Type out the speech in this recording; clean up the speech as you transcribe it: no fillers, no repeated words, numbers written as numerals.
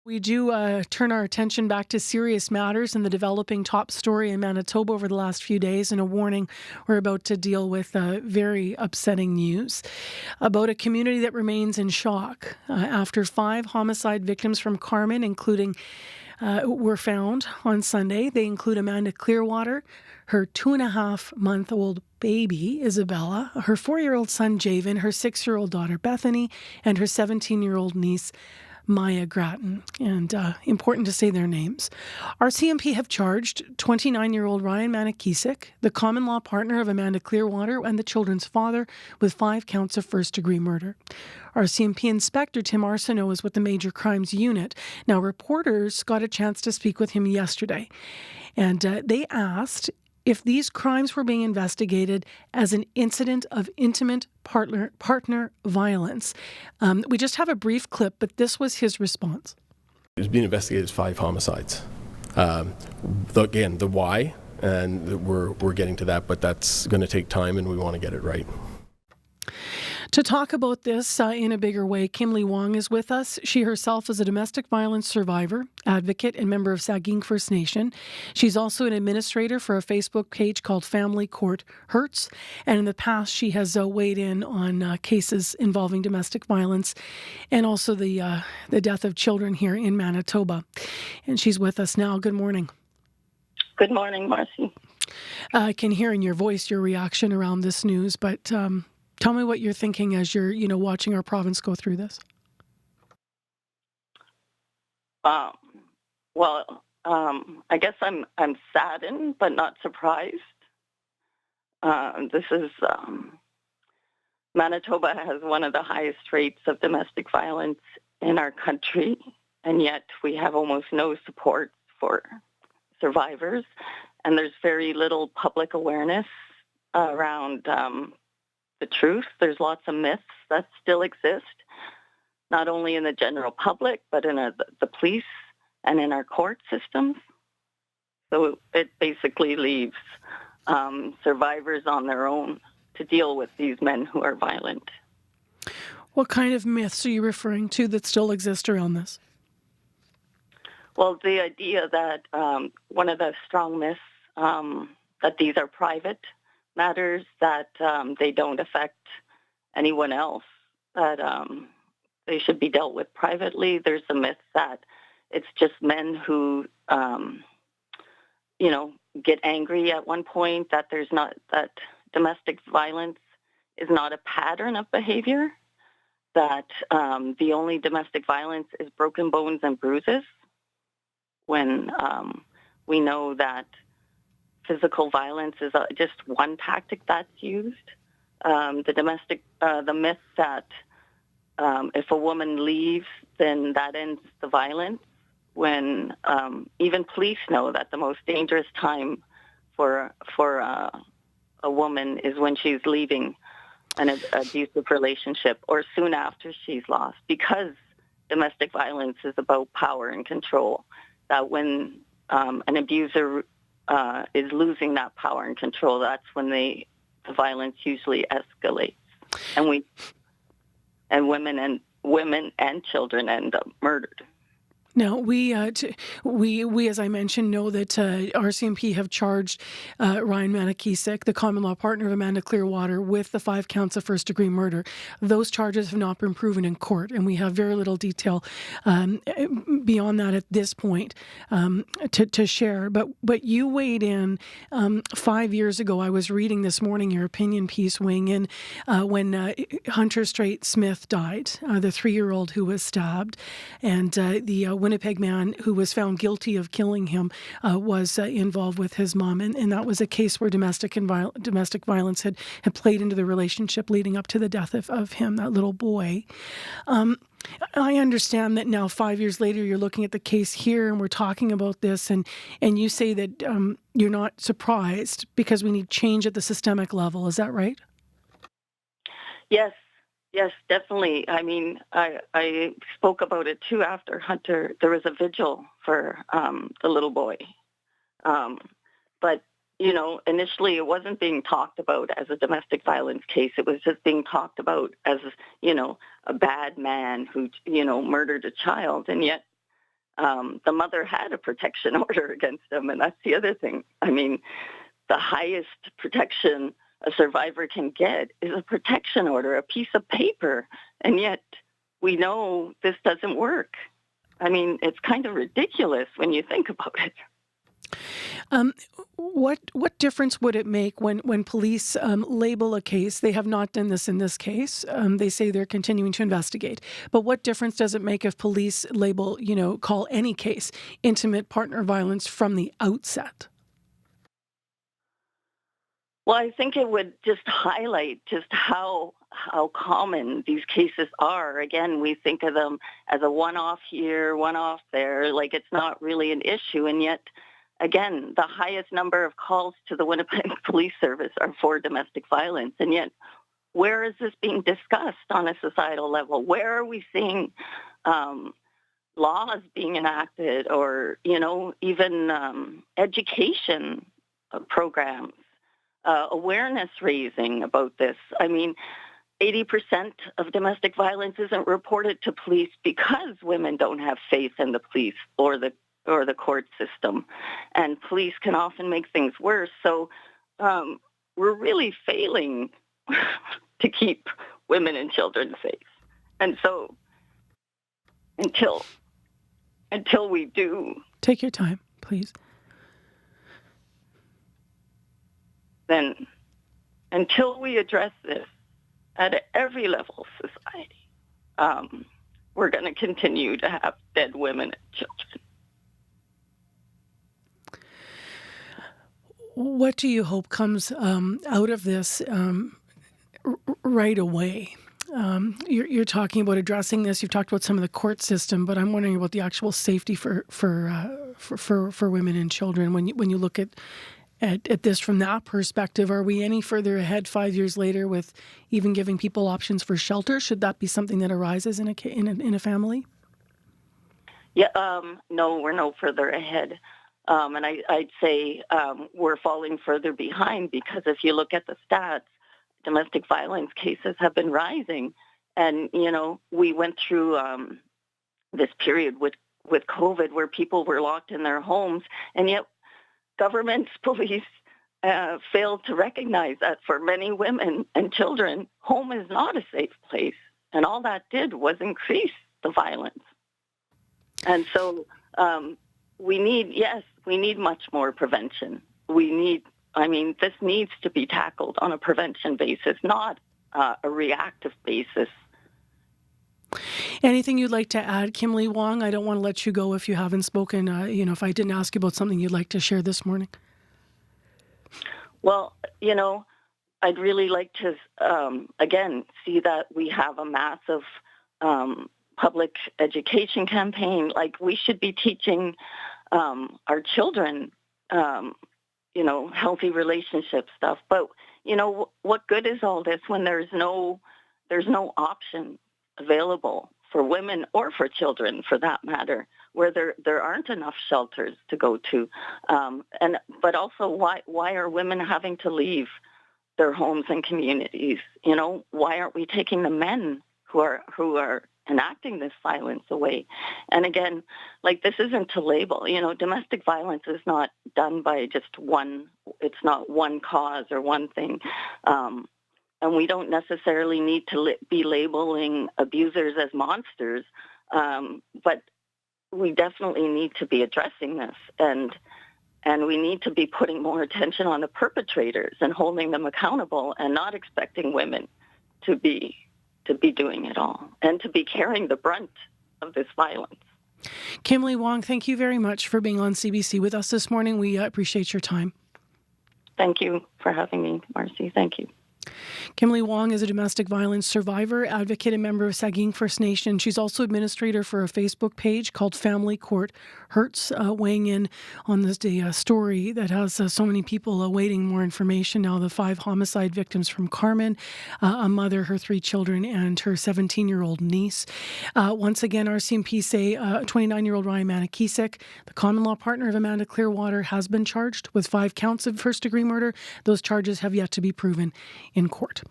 We do turn our attention back to serious matters and the developing top story in Manitoba over the last few days, and a warning: we're about to deal with very upsetting news about a community that remains in shock after 5 homicide victims from Carmen, including were found on Sunday. They include Amanda Clearwater, her 2.5-month-old baby, Isabella, her 4-year-old son, Javen, her 6-year-old daughter, Bethany, and her 17-year-old niece, Maya Grattan, and important to say their names. RCMP have charged 29-year-old Ryan Manakisic, the common law partner of Amanda Clearwater and the children's father, with 5 counts of first-degree murder. RCMP Inspector Tim Arsenault is with the Major Crimes Unit. Now, reporters got a chance to speak with him yesterday, and they asked if these crimes were being investigated as an incident of intimate partner violence. We just have a brief clip, but this was his response. It was being investigated as 5 homicides. Again, the why, and we're getting to that, but that's going to take time, and we want to get it right. To talk about this in a bigger way, Kimlee Wong is with us. She herself is a domestic violence survivor, advocate, and member of Sagkeeng First Nation. She's also an administrator for a Facebook page called Family Court Hurts, and in the past she has weighed in on cases involving domestic violence and also the death of children here in Manitoba. And she's with us now. Good morning. Good morning, Marcy. I can hear in your voice your reaction around this news, but tell me what you're thinking as you're, watching our province go through this. I guess I'm saddened, but not surprised. Manitoba has one of the highest rates of domestic violence in our country, and yet we have almost no support for survivors, and there's very little public awareness around the truth. There's lots of myths that still exist, not only in the general public, but in the police and in our court systems. So it basically leaves survivors on their own to deal with these men who are violent. What kind of myths are you referring to that still exist around this? Well, the idea that one of the strong myths that these are private matters, that they don't affect anyone else, that they should be dealt with privately. There's a myth that it's just men who, get angry at one point, that domestic violence is not a pattern of behavior, that the only domestic violence is broken bones and bruises, when we know that physical violence is just one tactic that's used. The myth that if a woman leaves, then that ends the violence, when even police know that the most dangerous time for a woman is when she's leaving an abusive relationship or soon after she's lost, because domestic violence is about power and control. That when an abuser is losing that power and control, that's when the violence usually escalates, and women and children end up murdered. Now, we, as I mentioned, know that RCMP have charged Ryan Manakisic, the common law partner of Amanda Clearwater, with the 5 counts of first-degree murder. Those charges have not been proven in court, and we have very little detail beyond that at this point to share. But you weighed in 5 years ago. I was reading this morning your opinion piece weighing in when Hunter Straight Smith died, the 3-year-old who was stabbed, and the Winnipeg man who was found guilty of killing him was involved with his mom, and that was a case where domestic violence had played into the relationship leading up to the death of him, that little boy. I understand that now 5 years later you're looking at the case here and we're talking about this, and you say that you're not surprised because we need change at the systemic level. Is that right? Yes, definitely. I mean, I spoke about it too after Hunter. There was a vigil for the little boy. But, initially it wasn't being talked about as a domestic violence case. It was just being talked about as, a bad man who, murdered a child. And yet The mother had a protection order against him, and that's the other thing. I mean, the highest protection a survivor can get is a protection order, a piece of paper, and yet we know this doesn't work. I mean, it's kind of ridiculous when you think about it. What difference would it make when police label a case? They have not done this in this case. They say they're continuing to investigate. But what difference does it make if police label, call any case intimate partner violence from the outset? Well, I think it would just highlight just how common these cases are. Again, we think of them as a one-off here, one-off there, like it's not really an issue. And yet, again, the highest number of calls to the Winnipeg Police Service are for domestic violence. And yet, where is this being discussed on a societal level? Where are we seeing laws being enacted or, even education programs? Awareness raising about this. I mean, 80% of domestic violence isn't reported to police because women don't have faith in the police or the court system, and police can often make things worse. So we're really failing to keep women and children safe. And so until we do, take your time, please. Then until we address this at every level of society, we're going to continue to have dead women and children. What do you hope comes out of this right away? You're talking about addressing this. You've talked about some of the court system, but I'm wondering about the actual safety for women and children. When you look at this from that perspective, are we any further ahead 5 years later with even giving people options for shelter? Should that be something that arises in a family? Yeah, no, we're no further ahead. And I'd say we're falling further behind because if you look at the stats, domestic violence cases have been rising. And, we went through this period with COVID where people were locked in their homes, and yet government's police failed to recognize that for many women and children, home is not a safe place. And all that did was increase the violence. And so we need much more prevention. This needs to be tackled on a prevention basis, not a reactive basis. Anything you'd like to add, Kimlee Wong? I don't want to let you go if you haven't spoken. If I didn't ask you about something you'd like to share this morning. Well, I'd really like to, again, see that we have a massive public education campaign. Like, we should be teaching our children, healthy relationship stuff. But, what good is all this when there's no option available for women or for children, for that matter, where there aren't enough shelters to go to, but also why are women having to leave their homes and communities? Why aren't we taking the men who are enacting this violence away? And again, this isn't to label. Domestic violence is not done by just one. It's not one cause or one thing. And we don't necessarily need to be labeling abusers as monsters, but we definitely need to be addressing this, and we need to be putting more attention on the perpetrators and holding them accountable, and not expecting women to be doing it all and to be carrying the brunt of this violence. Kimlee Wong, thank you very much for being on CBC with us this morning. We appreciate your time. Thank you for having me, Marcy. Thank you. Kimlee Wong is a domestic violence survivor, advocate, and member of Sagkeeng First Nation. She's also administrator for a Facebook page called Family Court Hurts, weighing in on this story that has so many people awaiting more information now. The 5 homicide victims from Carmen, a mother, her 3 children, and her 17-year-old niece. Once again, RCMP say 29-year-old Ryan Manakisik, the common law partner of Amanda Clearwater, has been charged with 5 counts of first-degree murder. Those charges have yet to be proven in court.